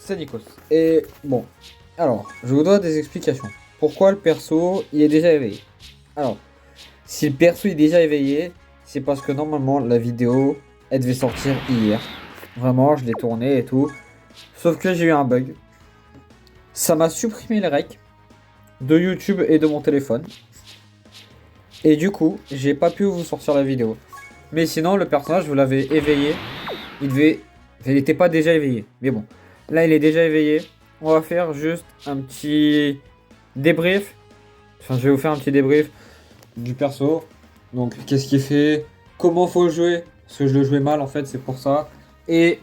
c'est Nikos. Et bon, alors, je vous donne des explications. Pourquoi le perso, il est déjà éveillé? Alors, si le perso est déjà éveillé, c'est parce que normalement, la vidéo, elle devait sortir hier. Vraiment, je l'ai tournée et tout. Sauf que j'ai eu un bug. Ça m'a supprimé les recs de YouTube et de mon téléphone. Et du coup, j'ai pas pu vous sortir la vidéo. Mais sinon, le personnage, vous l'avez éveillé. Il devait... Il n'était pas déjà éveillé. Mais bon, là, il est déjà éveillé. On va faire juste un petit débrief. Enfin, je vais vous faire un petit débrief du perso. Donc, qu'est-ce qu'il fait? Comment faut le jouer? Parce que je le jouais mal, en fait, c'est pour ça. Et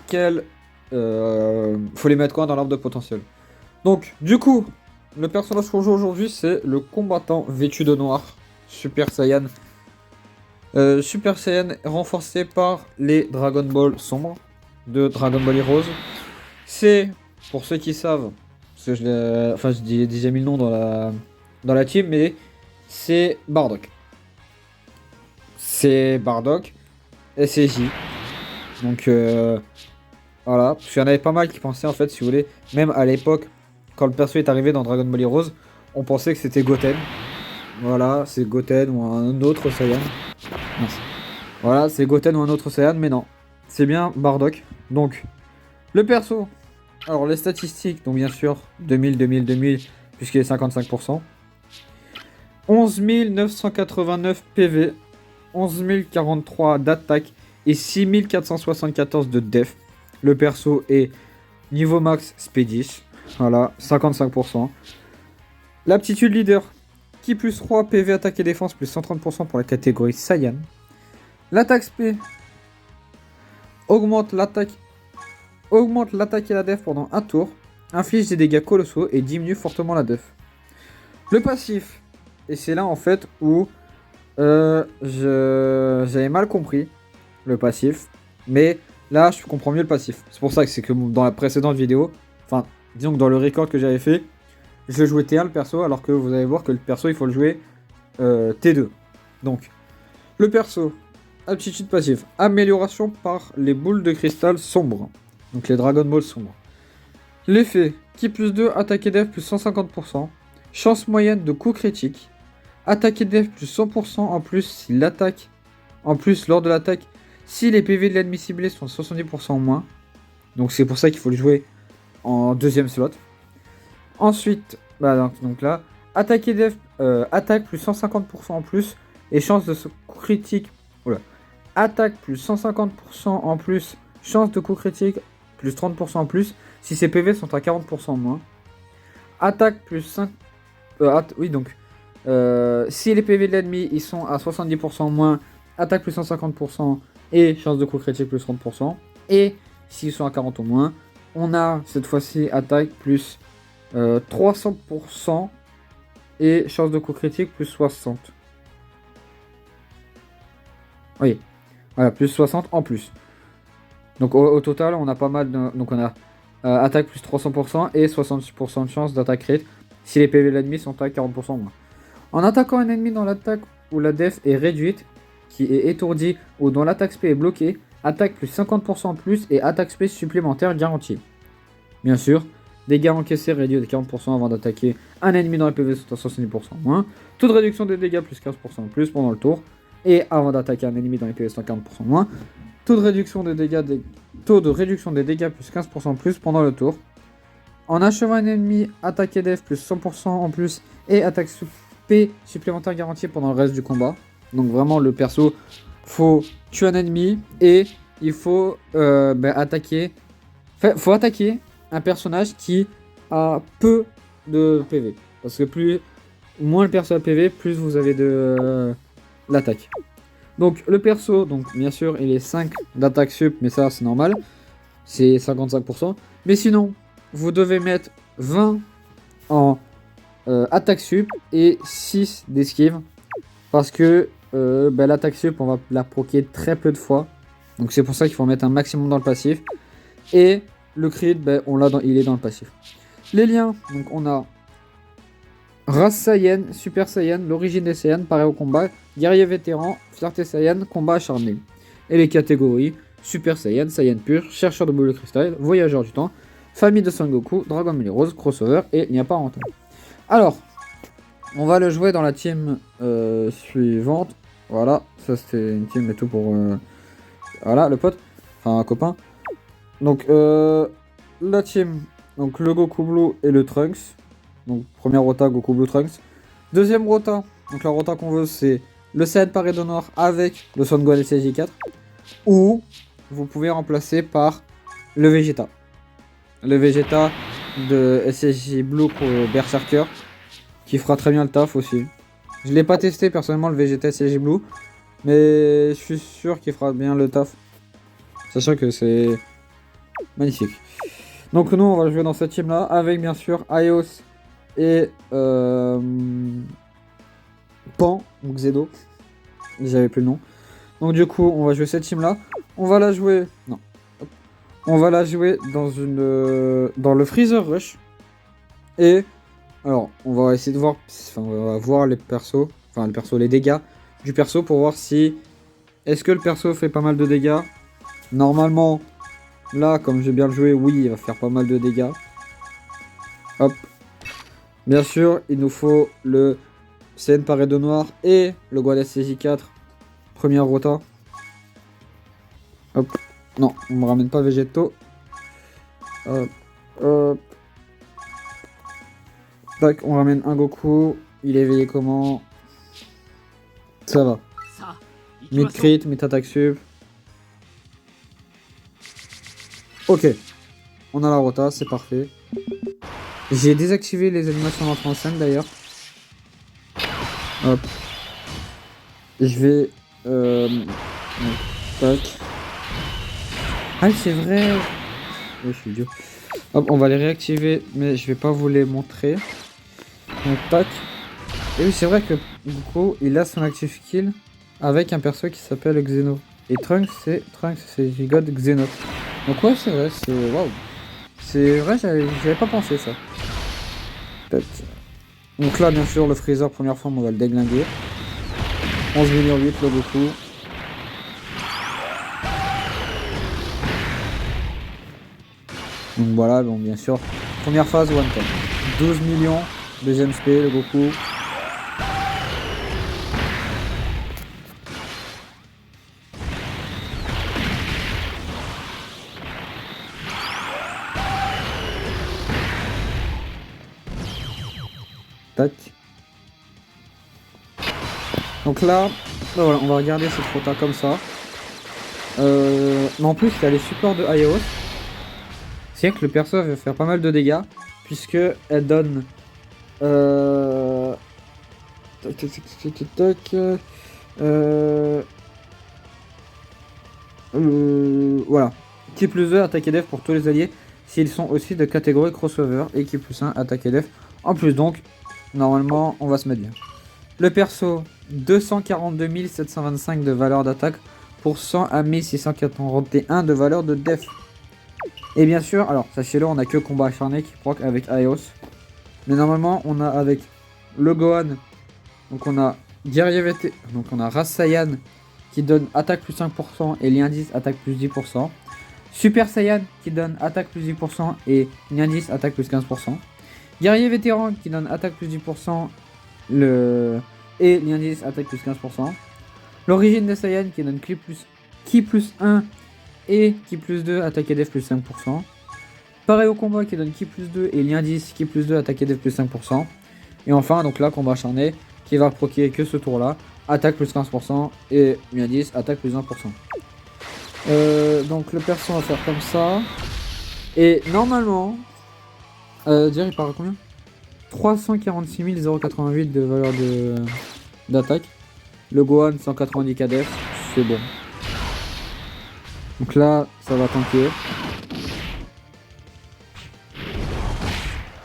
quel... faut les mettre quoi dans l'arbre de potentiel. Donc, du coup, le personnage qu'on joue aujourd'hui, c'est le combattant vêtu de noir. Super Saiyan. Super Saiyan renforcé par les Dragon Ball sombres de Dragon Ball Heroes. C'est, pour ceux qui savent, parce que j'ai déjà mis le nom dans la team, mais c'est Bardock. C'est Bardock, SCJ. Donc voilà, parce qu'il y en avait pas mal qui pensaient en fait, si vous voulez, même à l'époque, quand le perso est arrivé dans Dragon Ball Heroes, on pensait que c'était Goten. Voilà, c'est Goten ou un autre Saiyan. Mince. Voilà, c'est Goten ou un autre Saiyan, mais non. C'est bien Bardock. Donc, le perso. Alors, les statistiques, donc bien sûr, 2000, 2000, 2000, puisqu'il est 55%. 11 989 PV, 11 043 d'attaque et 6 474 de def. Le perso est niveau max Spédis. Voilà, 55%. L'aptitude leader. Qui plus 3 PV attaque et défense plus 130% pour la catégorie Saiyan. L'attaque SP augmente l'attaque et la def pendant un tour, inflige des dégâts colossaux et diminue fortement la def. Le passif, et c'est là en fait où j'avais mal compris le passif, mais là je comprends mieux le passif. C'est pour ça que c'est que dans la précédente vidéo, enfin disons que dans le record que j'avais fait, je jouais T1 le perso, alors que vous allez voir que le perso il faut le jouer T2. Donc, le perso, aptitude passive, amélioration par les boules de cristal sombres. Donc les Dragon Ball sombres. L'effet, qui plus 2, attaque et def plus 150%. Chance moyenne de coup critique. Attaque et def plus 100% en plus si l'attaque. En plus, lors de l'attaque, si les PV de l'ennemi ciblé sont 70% en moins. Donc c'est pour ça qu'il faut le jouer en deuxième slot. Ensuite, bah donc là, attaque et def, attaque plus 150% en plus et chance de coup critique. Oula. Attaque plus 150% en plus, chance de coup critique plus 30% en plus si ses PV sont à 40% en moins. Attaque plus 5. Oui, donc si les PV de l'ennemi ils sont à 70% en moins, attaque plus 150% et chance de coup critique plus 30%. Et s'ils sont à 40 au moins, on a cette fois-ci attaque plus 300% et chance de coup critique plus 60. Oui, voilà, plus 60 en plus. Donc au total, on a pas mal de... Donc on a attaque plus 300% et 66% de chance d'attaque crit si les PV de l'ennemi sont à 40% moins. En attaquant un ennemi dans l'attaque où la def est réduite, qui est étourdi ou dont l'attaque SP est bloquée, attaque plus 50% en plus et attaque SP supplémentaire garantie. Bien sûr, dégâts encaissés réduits de 40% avant d'attaquer un ennemi dans les PV sont à 70% en moins. Taux de réduction des dégâts plus 15% en plus pendant le tour. Et avant d'attaquer un ennemi dans les PV sont à 40% en moins. Taux de réduction des dégâts plus 15% en plus pendant le tour. En achevant un ennemi, attaque et def plus 100% en plus et attaque P supplémentaire garantie pendant le reste du combat. Donc vraiment le perso, faut tuer un ennemi et il faut attaquer. Enfin, faut attaquer un personnage qui a peu de PV. Parce que moins le perso a PV, plus vous avez de l'attaque. Donc le perso, donc bien sûr, il est 5 d'attaque sup, mais ça c'est normal. C'est 55%. Mais sinon, vous devez mettre 20 en attaque sup et 6 d'esquive. Parce que l'attaque sup, on va la proquer très peu de fois. Donc c'est pour ça qu'il faut mettre un maximum dans le passif. Et le crit, il est dans le passif. Les liens, donc on a race Saiyan, Super Saiyan, l'origine des Saiyans, pareil au combat, guerrier vétéran, fierté Saiyan, combat acharné. Et les catégories, Super Saiyan, Saiyan pur, chercheur de boules de cristal, voyageur du temps, Famille de Son Goku, Dragon Ball Heroes, crossover et il n'y a pas rentable. Alors, on va le jouer dans la team suivante. Voilà, ça c'était une team et tout pour... voilà, le pote, enfin un copain. Donc, la team, donc le Goku Blue et le Trunks. Donc, première rota, Goku Blue Trunks. Deuxième rota, donc la rota qu'on veut, c'est le Saiyan Paredo Noir avec le Son Gohan SSJ4. Ou vous pouvez remplacer par le Vegeta. Le Vegeta de SSJ Blue pour Berserker, qui fera très bien le taf aussi. Je l'ai pas testé personnellement le Vegeta SSJ Blue, mais je suis sûr qu'il fera bien le taf. Sachant que c'est magnifique. Donc nous on va jouer dans cette team là avec bien sûr Ios et Pan ou Xedo. J'avais plus le nom. Donc du coup on va jouer cette team là. On va la jouer. Non. On va la jouer dans dans le Freezer Rush. Et alors on va essayer de voir. Enfin on va voir les persos. Enfin les dégâts du perso pour voir si. Est-ce que le perso fait pas mal de dégâts? Normalement, là, comme j'ai bien le joué, oui, il va faire pas mal de dégâts. Hop. Bien sûr, il nous faut le CN Paredo Noir et le Gohan SSJ4. Première rota. Hop. Non, on me ramène pas Végétaux. Hop. Hop. Tac, on ramène un Goku. Il est éveillé comment? Ça va. Mid crit, mid attaque sub. Ok, on a la rota, c'est parfait. J'ai désactivé les animations d'entrée en scène d'ailleurs. Hop. Je vais... tac. Ah c'est vrai. Ouais, je suis idiot. Hop, on va les réactiver, mais je vais pas vous les montrer. Donc tac. Et oui, c'est vrai que Goku, il a son active kill avec un perso qui s'appelle Xeno. Et Trunks, c'est Gigod Xeno. Donc ouais, c'est vrai, c'est... Waouh. C'est vrai, j'avais pas pensé ça. Peut-être. Donc là, bien sûr, le Freezer, première forme, on va le déglinguer. 11 millions 8, le Goku. Donc voilà, bon, bien sûr. Première phase, one time. 12 millions. Deuxième spé, le Goku. Tac. Donc là, bah voilà, on va regarder cette rota comme ça. Mais en plus, il y a les supports de Ios. C'est vrai que le perso va faire pas mal de dégâts. Puisque elle donne... Tac, tac, tac, tac, tac. Voilà. Qui plus 2, attaque et def pour tous les alliés. S'ils sont aussi de catégorie crossover. Et qui plus 1, attaque et def. En plus donc, normalement, on va se mettre bien. Le perso, 242 725 de valeur d'attaque pour 100 à 1641 de valeur de def. Et bien sûr, alors sachez-le, on a que combat acharné qui proc avec Ios. Mais normalement, on a avec le Gohan, donc on a Guerrier VT, donc on a Race Saiyan qui donne attaque plus 5% et lien 10 attaque plus 10%. Super Saiyan qui donne attaque plus 10% et lien 10 attaque plus 15%. Guerrier Vétéran qui donne attaque plus 10% et lien 10 attaque plus 15%. L'origine des Saiyan qui donne ki plus 1 et ki plus 2 attaque et def plus 5%. Pareil au combat qui donne ki plus 2 et lien 10 ki plus 2 attaque et def plus 5%. Et enfin donc là combat acharné qui va proquer que ce tour là, attaque plus 15% et lien 10 attaque plus 1%. Donc le perso va faire comme ça. Et normalement, dire il part à combien? 346 088 de valeur d'attaque. Le Gohan 190 KDF, c'est bon. Donc là, ça va tanker.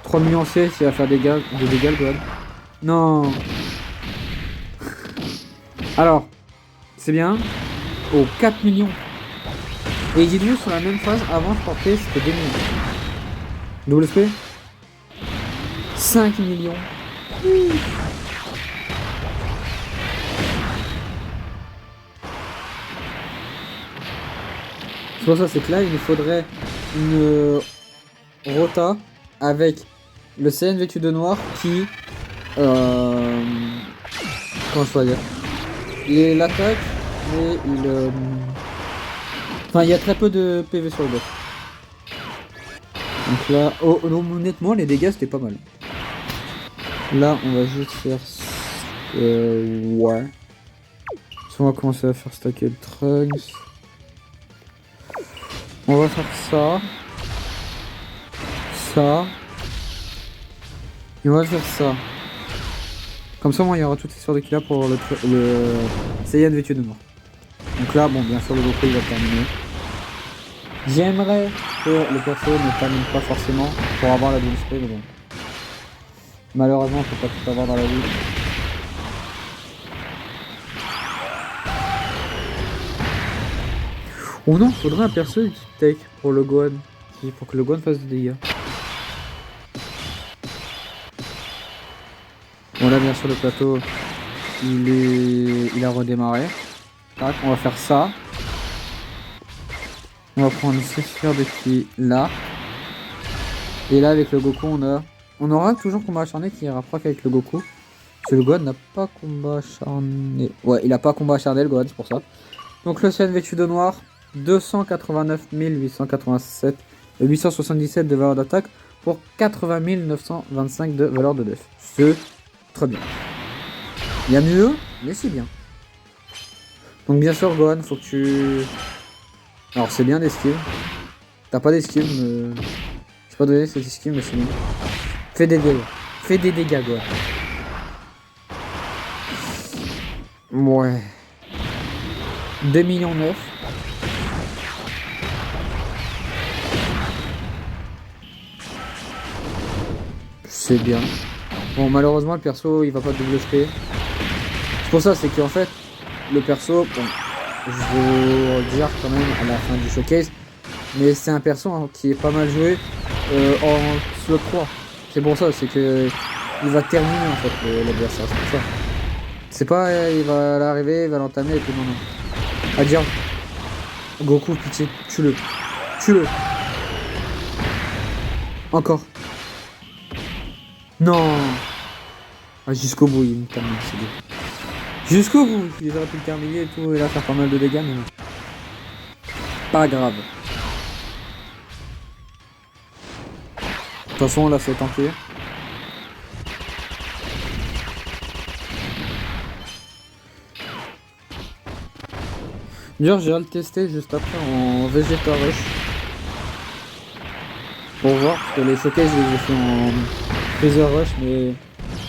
3 millions C, il va faire des dégâts le Gohan. Non. Alors, c'est bien. Oh, 4 millions. Et dites-vous, sur la même phase, avant je portais, c'était 2 millions. Double SP 5 millions. C'est pour ça, c'est que là, il nous faudrait une Rota avec le CN vêtu de noir qui... comment je peux dire, il l'attaque, mais il... Enfin, il y a très peu de PV sur le buff. Donc là, honnêtement, les dégâts c'était pas mal. Là, on va juste faire... ouais. On va commencer à faire stacker le Trunks. On va faire ça. Ça. Et on va faire ça. Comme ça, moi, il y aura toutes les histoires de qu'il a pour le Saiyan vêtu de noir. Donc là, bon, bien sûr, le Goku il va terminer. J'aimerais que le perso ne termine pas forcément pour avoir la double spray, mais bon. Malheureusement, on peut pas tout avoir dans la vie. Oh non, faudrait un perso qui take pour le Gohan. Pour que le Gohan fasse des dégâts. Bon là bien sûr le plateau il a redémarré. Tac, on va faire ça. On va prendre ces sphères de ki là. Et là avec le Goku on aura toujours combat acharné qui ira proc avec le Goku. Parce que le Gohan n'a pas combat acharné. Ouais, il a pas combat acharné le Gohan, c'est pour ça. Donc le CN vêtu de noir, 289 887 877 de valeur d'attaque pour 80 925 de valeur de def. C'est très bien. Il y a mieux, mais c'est bien. Donc bien sûr Gohan, faut que tu... Alors c'est bien d'esquive. T'as pas d'esquive, mais... Je sais pas donné cette esquive, mais c'est bien. Fais des dégâts. Fais des dégâts Gohan. Ouais. 2 millions 9. C'est bien. Bon malheureusement le perso il va pas double spé. C'est pour ça, c'est qu'en fait le perso, bon, je vais le dire quand même à la fin du showcase, mais c'est un perso hein, qui est pas mal joué en slot 3. C'est pour ça, c'est que il va terminer en fait l'adversaire, c'est pour ça. C'est pas il va l'arriver, il va l'entamer et puis non. À dire Goku, pitié, tue-le. Tue-le. Encore. Non. Ah, jusqu'au bout, il me termine, c'est bon. Jusqu'au bout, il aurait pu le terminer et tout, et là faire pas mal de dégâts, mais non. Pas grave. De toute façon, là, c'est tenté. D'ailleurs, j'irai le tester juste après en Vegeta Rush. Pour voir, parce que les showcases, je les ai fait en Freezer Rush, mais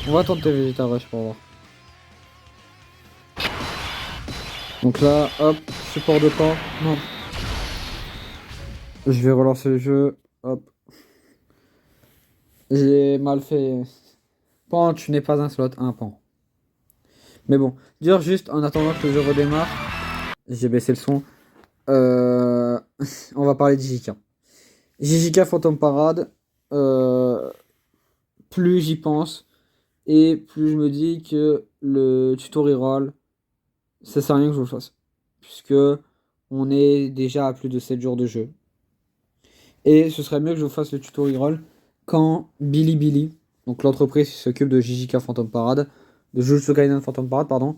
on va tenter Vegeta Rush pour voir. Donc là, hop, support de camp. Non. Je vais relancer le jeu. Hop. J'ai mal fait. Pan, tu n'es pas un slot, un pan. Mais bon, dire juste en attendant que le jeu redémarre. J'ai baissé le son. On va parler de JJK. JJK Phantom Parade. Plus j'y pense. Et plus je me dis que le tuto reroll, ça sert à rien que je le fasse. Puisque on est déjà à plus de 7 jours de jeu. Et ce serait mieux que je fasse le tuto reroll quand Bilibili, donc l'entreprise qui s'occupe de JJK Phantom Parade, de Jujutsu Kaisen Phantom Parade, pardon,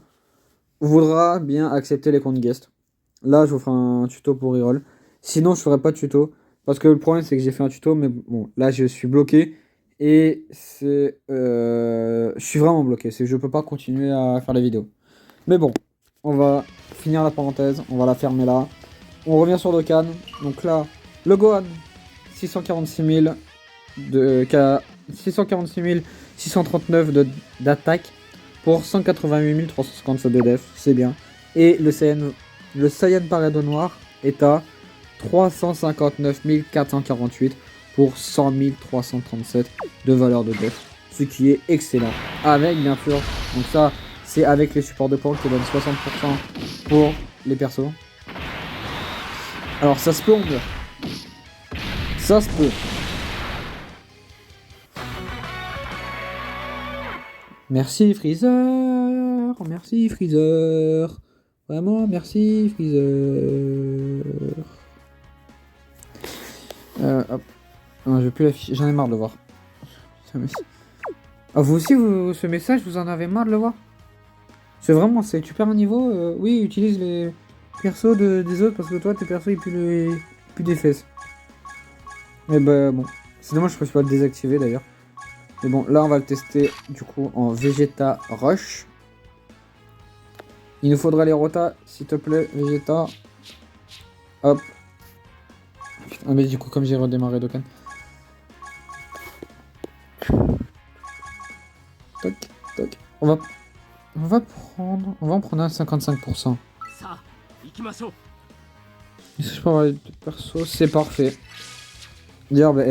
voudra bien accepter les comptes guest. Là, je vous ferai un tuto pour reroll. Sinon, je ferai pas de tuto. Parce que le problème, c'est que j'ai fait un tuto, mais bon, là, je suis bloqué. Et c'est... je suis vraiment bloqué. C'est que je peux pas continuer à faire la vidéo. Mais bon, on va finir la parenthèse. On va la fermer là. On revient sur Dokkan. Donc là, le Gohan, 646 000 646 639 d'attaque pour 188 357 de def. C'est bien. Et le Saiyan Parado Noir est à 359 448 pour 100 337 de valeur de def, ce qui est excellent. Avec bien sûr, donc ça c'est avec les supports de camp qui donnent 60% pour les persos. Alors ça se peut on meurt. Ça se peut. Merci Freezer. Merci Freezer. Vraiment, merci Freezer. Hop. Non, je vais plus l'afficher, j'en ai marre de le voir. Ah, vous aussi, ce message, vous en avez marre de le voir? C'est vraiment, c'est tu perds un niveau, oui, utilise les persos des autres parce que toi, tes persos, ils puent des fesses. Mais bah bon, c'est dommage, je ne peux pas le désactiver d'ailleurs. Mais bon, là, on va le tester du coup en Vegeta Rush. Il nous faudra les rotas, s'il te plaît, Vegeta. Hop. Ah, mais du coup, comme j'ai redémarré Dokkan. Toc, toc. On va en prendre un 55%. Je peux avoir les persos, c'est parfait. D'ailleurs, bah,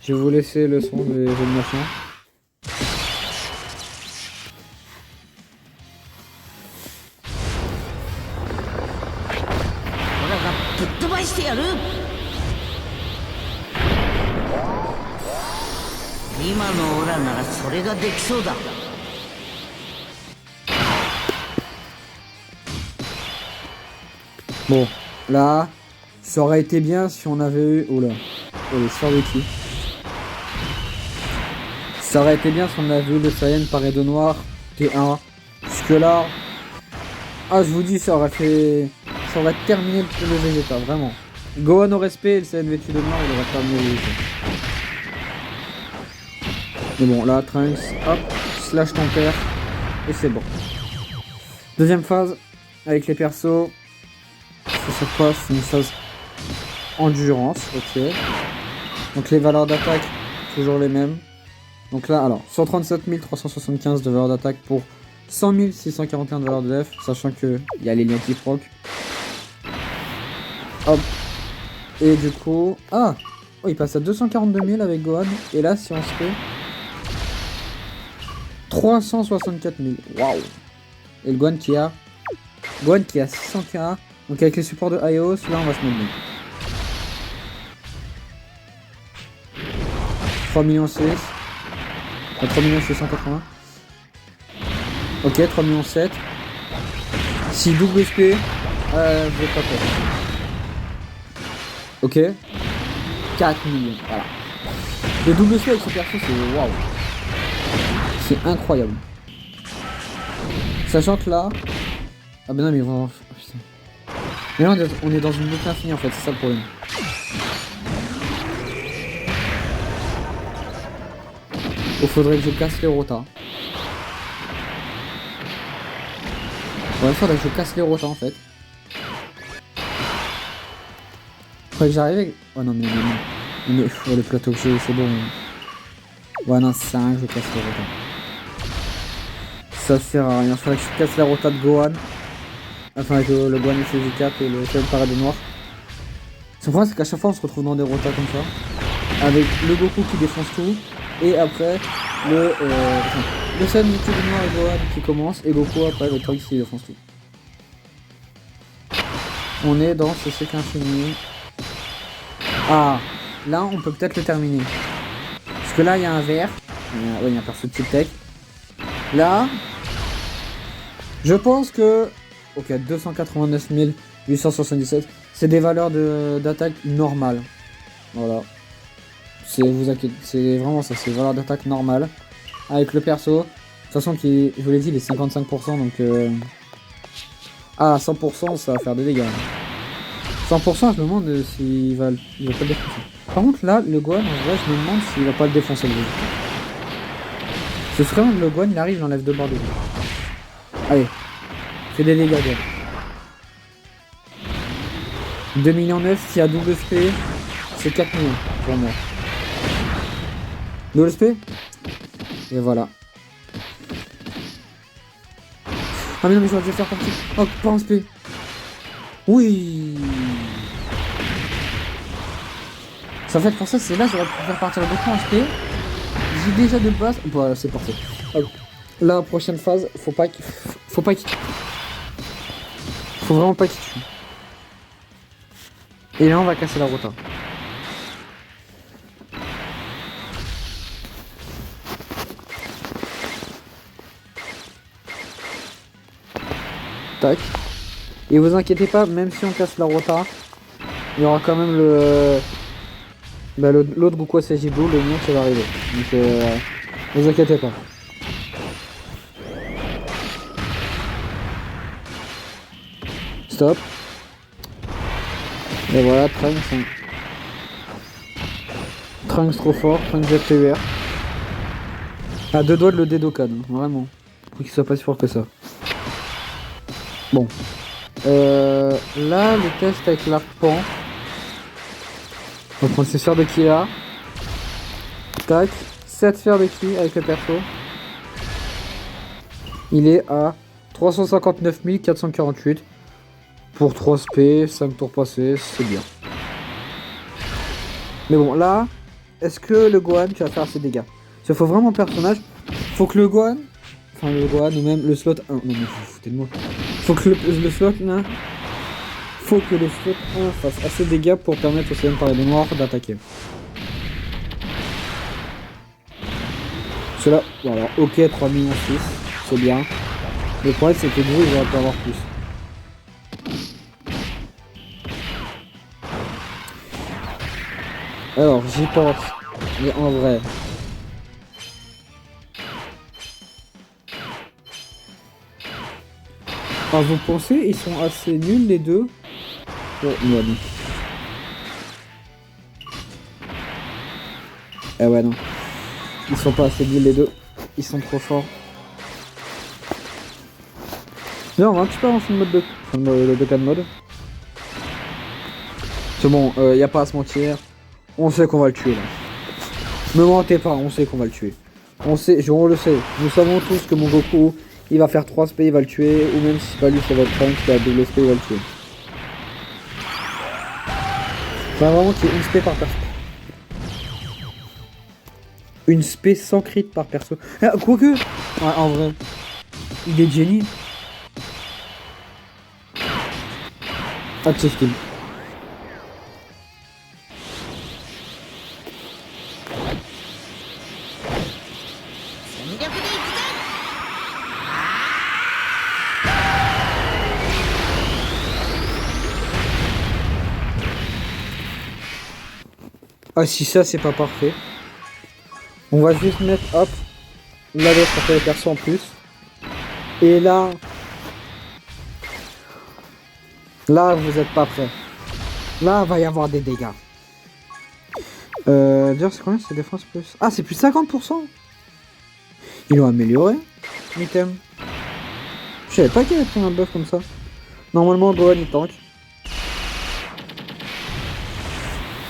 je vais vous laisser le son des animations. Bon, là, ça aurait été bien si on avait eu... Oula, les Sorwiki. Ça aurait été bien si on avait eu le Saiyan paré de noir T1. Puisque là... Ah, je vous dis, ça aurait terminé le Vegeta, vraiment. Gohan au respect et le Saiyan vêtu de noir, il aurait terminé le Vegeta. Mais bon, là, Trunks, hop, slash ton père, et c'est bon. Deuxième phase, avec les persos. Ça se passe, c'est une phase endurance, ok. Donc les valeurs d'attaque, toujours les mêmes. Donc là, alors, 137 375 de valeur d'attaque pour 100 641 de valeur de def, sachant que il y a les liens qui proc. Hop. Et du coup... Ah oh, il passe à 242 000 avec Gohan. Et là, si on se fait... 364 000. Waouh. Et le Gohan qui a... 600k. Donc avec les supports de Ios, là on va se mettre bien. 3 millions 6. 3 millions 680. Ok, 3 millions 7. Si double SP, je vais pas peur. Ok. 4 millions, voilà. Le double SP avec ce perso, c'est waouh. C'est incroyable. Sachant que là... Ah ben non mais vraiment... Oh, putain. Mais là on est dans une boucle infinie en fait, c'est ça le problème. Il faudrait que je casse les rotas. Ouais, il faudrait que je casse les rotas en fait. Faudrait que j'arrive avec... Oh non mais... Oh, le plateau que j'ai, c'est bon. Ouais non, 5, je casse les rotas. Ça sert à rien, faudrait que je casse la rota de Gohan. Enfin avec le Gohan SG4 et le Saiyan parade noir. Ce problème c'est qu'à chaque fois on se retrouve dans des rotas comme ça. Avec le Goku qui défonce tout. Et après le Saiyan noir et Gohan qui commence. Et Goku après le Trunks qui défonce tout. On est dans ce cycle infini. Ah, là on peut peut-être le terminer. Parce que là il y a un vert. Il y a un perso de type tech. Là, je pense que... Ok, 289 877. C'est des valeurs d'attaque normales. Voilà. C'est vraiment ça, c'est des valeurs d'attaque normales. Avec le perso. De toute façon, je vous l'ai dit, il est 55%. Donc... Ah, 100%, ça va faire des dégâts. 100%, je me demande s'il va pas le défoncer. Par contre, là, le Gohan, en vrai, je me demande s'il va pas le défoncer le jeu. Ce serait vraiment que le Gohan, il arrive, il enlève 2 barres de vie. Allez. Fais des dégâts, Gohan. 2 millions 9, s'il y a double SP, c'est 4 millions pour moi. Double SP. Et voilà. Ah mais non mais j'aurais dû faire partie. Oh, pas en SP. Oui. En fait pour ça c'est là j'aurais pu faire partir le Goku en SP. J'ai déjà de base. Voilà, c'est parfait. Hop. La prochaine phase, faut pas qu'il faut vraiment pas qu'il tue. Et là on va casser la rota. Tac. Et vous inquiétez pas, même si on casse la rota, il y aura quand même Bah, l'autre Goku SSJ Blue, le mien, ça va arriver. Donc, ne vous inquiétez pas. Stop. Et voilà, Trunks. Hein. Trunks trop fort, Trunks ZPUR. À deux doigts de le Dedokan, hein, vraiment. Faut qu'il soit pas si fort que ça. Bon. Là, le test avec l'arpan. On va prendre ces sphères de ki là. Tac. 7 sphères de ki avec le perso. Il est à 359 448. Pour 3 SP, 5 tours passés, c'est bien. Mais bon, là, est-ce que le Gohan, tu vas faire assez de dégâts? Il faut vraiment un personnage. Faut que le Gohan, enfin le Gohan ou même le slot 1. Non mais vous foutez de moi. Faut que le slot 1. Faut que le slot 1 fasse assez de dégâts pour permettre au CM par les noirs d'attaquer. Cela, voilà, ok, 3 millions 6, c'est bien. Le problème c'est que vous, il va pas avoir plus. Alors, j'y pense, mais en vrai. Enfin, vous pensez, ils sont assez nuls les deux? Oh, non. Eh ouais, non. Ils sont pas assez nuls les deux. Ils sont trop forts. Non, on va un petit peu avancer le mode de... Enfin, le Dokkan mode. C'est bon, y a pas à se mentir. On sait qu'on va le tuer là. Me mentez pas, on sait qu'on va le tuer. On le sait. Nous savons tous que mon Goku, il va faire 3 SP, il va le tuer. Ou même si c'est pas lui, ça va être Trunks qui a double SP, il va le tuer. Enfin, vraiment qu'il y ait une SP par perso. Une SP sans crit par perso. Ah, quoique, ouais, en vrai, il est génie. Ah, c'est skill. Ah si ça c'est pas parfait. On va juste mettre hop. Là l'autre ça fait les persos en plus. Et là. Là vous êtes pas prêts. Là va y avoir des dégâts. D'ailleurs c'est combien c'est défense plus? Ah c'est plus 50%. Ils l'ont amélioré. Item. Je savais pas qu'il y avait pris un buff comme ça. Normalement Gohan il tank.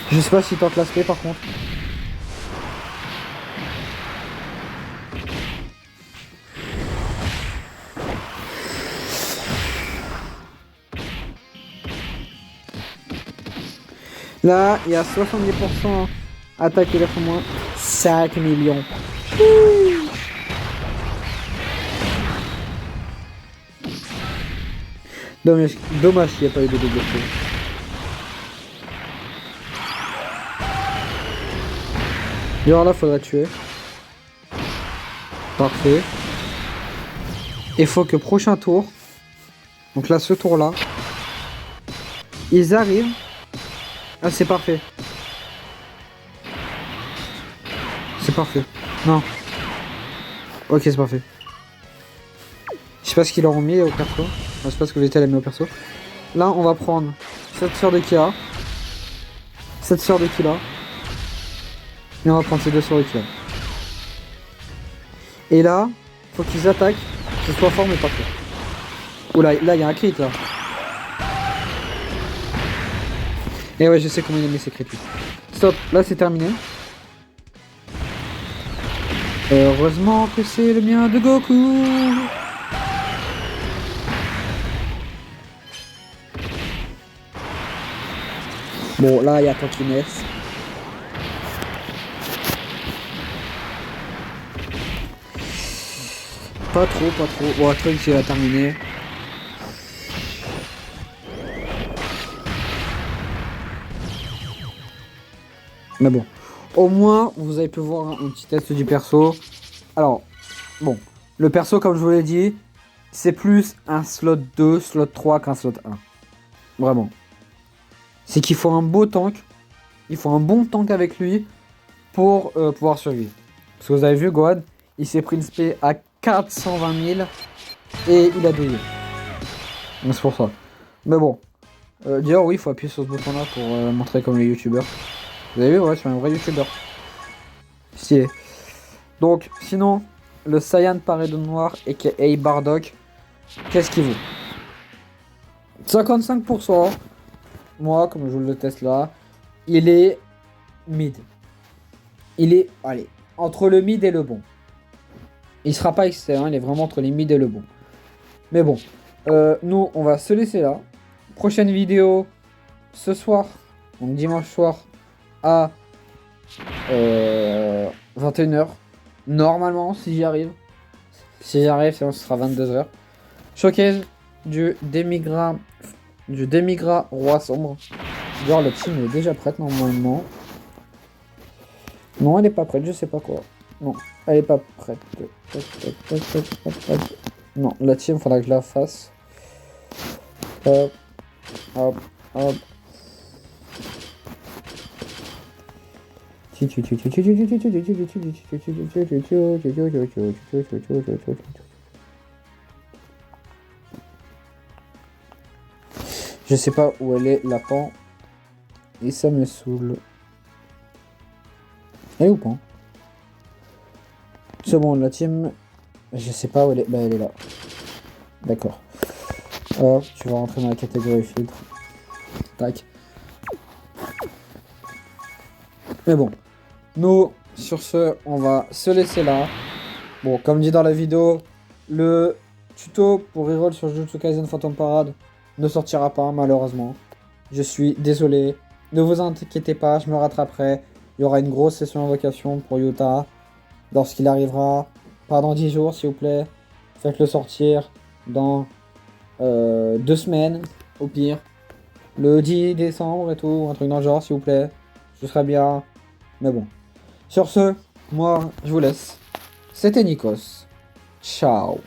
Je sais pas s'il tank l'aspect par contre. Là, il y a 70% attaque et pour moins 5 millions. Dommage qu'il n'y a pas eu de développement. Et alors là, faudrait tuer. Parfait. Et faut que prochain tour, donc là, ce tour-là, ils arrivent. Ah, c'est parfait. C'est parfait. Non. Ok, c'est parfait. Je sais pas ce qu'ils leur ont mis au perso. Enfin, je sais pas ce que VT a mis au perso. Là, on va prendre cette sœur de Kia. Cette sœur de Kia. Et on va prendre ces deux sœurs de Kia. Et là, faut qu'ils attaquent. Que ce soit fort, mais pas fort. Oula, là, il y a un crit, là. Et ouais, je sais comment il a mis ses crits. Stop, là, c'est terminé. Heureusement que c'est le mien de Goku. Bon, là, il y a tankiness. Pas trop, pas trop. Bon, Trunks, il va terminer. Mais bon, au moins, vous avez pu voir un petit test du perso. Alors, bon, le perso, comme je vous l'ai dit, c'est plus un slot 2, slot 3 qu'un slot 1. Vraiment. C'est qu'il faut un beau tank. il faut un bon tank avec lui pour pouvoir survivre. Parce que vous avez vu, Gohan, il s'est pris une spé à 420 000 et il a douillé. Donc c'est pour ça. Mais bon. D'ailleurs, oui, il faut appuyer sur ce bouton-là pour montrer comme les youtubeurs. Vous avez vu, ouais, je suis un vrai youtubeur. Stylé. Donc, sinon, le Saiyan Paredon Noir et Bardock, qu'est-ce qu'il vaut? 55%. Moi, comme je vous le teste là, il est mid. Il est, allez, entre le mid et le bon. Il sera pas excellent, il est vraiment entre les mid et le bon. Mais bon, nous, on va se laisser là. Prochaine vidéo, ce soir, donc dimanche soir, à 21h. Normalement, si j'y arrive. Si j'y arrive, sinon ce sera 22h. Showcase du Demigra Roi Sombre. Genre, la team est déjà prête normalement. Non, elle est pas prête, je sais pas quoi. Non, elle est pas prête. Non, la team, faudra que je la fasse. Hop, hop, hop. Je sais pas où elle est, la pan. Et ça me saoule. Elle est où, pan? C'est bon, la team. Je sais pas où elle est. Bah, elle est là. D'accord. Hop, tu vas rentrer dans la catégorie filtre. Tac. Mais bon. Nous, sur ce, on va se laisser là. Bon, comme dit dans la vidéo, le tuto pour reroll sur Jujutsu Kaisen Phantom Parade ne sortira pas, malheureusement. Je suis désolé. Ne vous inquiétez pas, je me rattraperai. Il y aura une grosse session invocation pour Yuta. Lorsqu'il arrivera, pas dans 10 jours, s'il vous plaît. Faites-le sortir dans 2 semaines, au pire. Le 10 décembre et tout, un truc dans le genre, s'il vous plaît. Ce serait bien. Mais bon. Sur ce, moi, je vous laisse. C'était Nikos. Ciao.